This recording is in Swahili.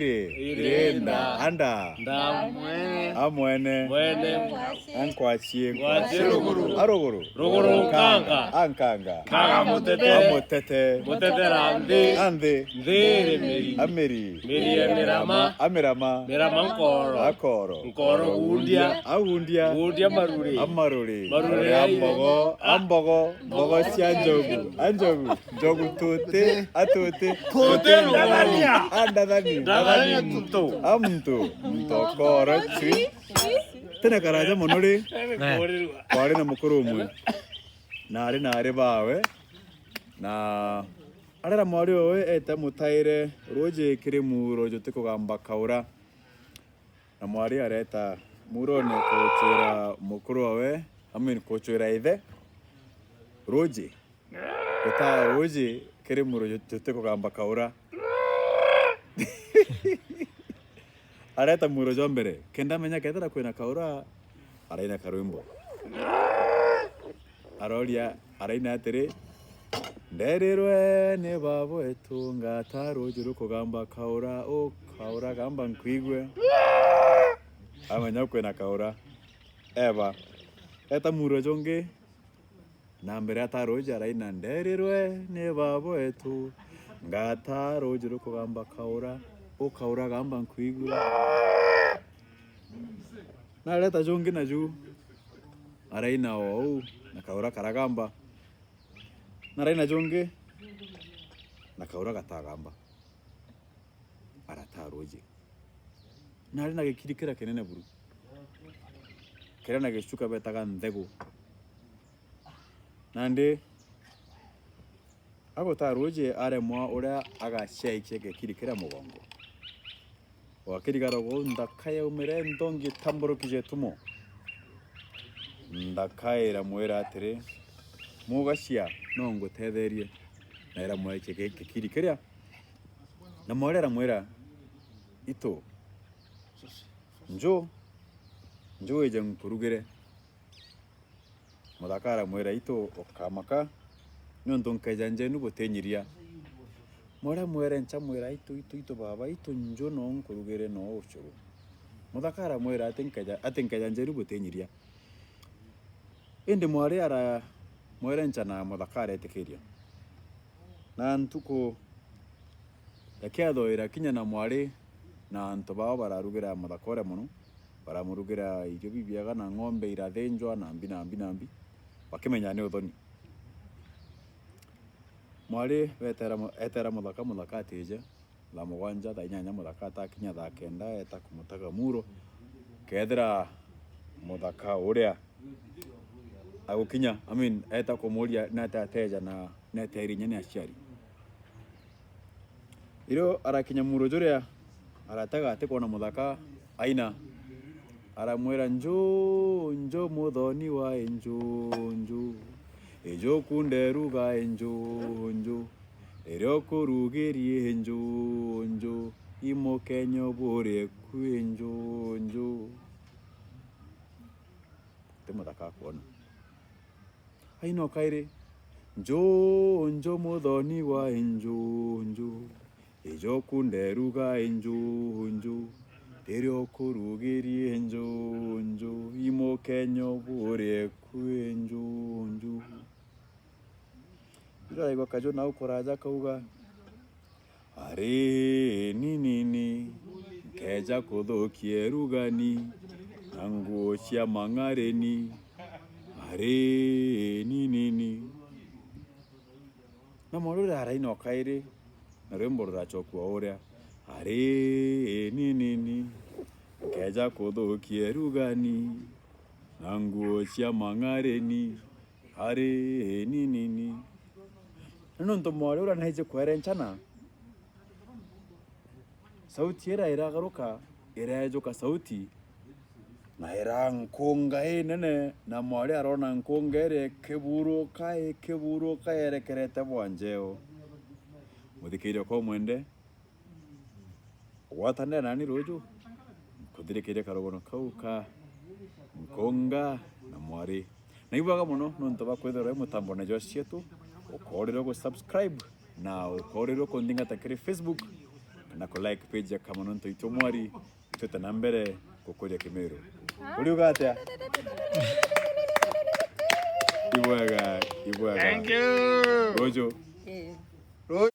Irenda anda amwene ankwachie arogoro ankanga amotete ande ameri amirama akoro ahundia amaruri ambogo cia njogu tote andadhani mtokoro chui tena karaja monore kwari na mukuru umwe nari bawe na arara mwari owe eta mutaire roje kire muro jote kugamba kaura na mwari areta muro ne kochura mukuru wawe amin kochura ithe roje kota roje kire muro jote kugamba kaura areta muro jombere kenda menya ketara kwena kaura araina karwimbo aroria araina atere nderirwe ne babo etunga tarujuru kugamba kaura o kaura gamba nkwigwe amenya kwena kaura eba eta muro jonge nambere ataroja araina nderirwe ne babo etu ngata rojuru kugamba kaura o kaura gamba nkwigwe na leta jonge na ju araina o na kaura karagamba na araina jonge na kaura gatagamba arata roje na arina gekirikira kenene buru kerana geshuka betaga ndego nande agota roje are mwa ora aga shake gekirikira mugongo wakirigara go ndakaya umere ndongi tamboro kije tumo ndakaira mwera atere mugashia nongo tetherie na era mweke gekirikira na mwera ito njo eje nkurugere mudakara mwera ito okamaka nondonka janje nubotenyiria mwera ncha mwera ito baba ito njo no nkurugere no ochoro mudakara mwera atenka janje nubotenyiria ende mwari ara mwera ncha na mudakara etekeria na ntuko yakiado ira kinya na mwari na ntobao bararugera mudakora muno baramurugira ibyo bibiyaga na ngombe irathenjwa na mbi bakimenya ne uthoni mwari etera muthaka ateje la mugwanja tha inyanya muthaka atakinya tha kenda eta kumutaga muro kethira muthaka uria agukinya eta kumuria na tateja na neterinya ne aciari iro arakinya muro juria arataga ate kona muthaka aina aramwera njo muthoni wa njo ejo kunderuga njo erio kurugirie njo imo kenyo bore kwe njo temuthaka kuona aino kaire njo muthoni wa njo ejo kunderuga njo erio kurugirie njo imo kenyo bore kwe njo ira igwa kajo na ukoraja kauga are nini keja kuthukie rugani nanguo cia mangareni are nini na morura araino kaire na rembo rachokwa oria are nini keja kuthukie rugani nanguo cia mangareni are nini nonto mwari ura naije kwerenchana sauti era iragaruka iraejoka sauti na era nkunga nene na mwari arona nkunga ere keburuka erekerete bwanjeo muthikire ko mwende watane nani rojo kuthirikire karogono kauka nkunga na mwari na ibaga muno nonto bakwethera mutambo na josietu ukorero go subscribe na ukorero kundinga takiri Facebook na ku like page ya Kamononto Itu Mwari twete na mbere gukuria Kimiru uri ugatia ibwaga Thank you Rojo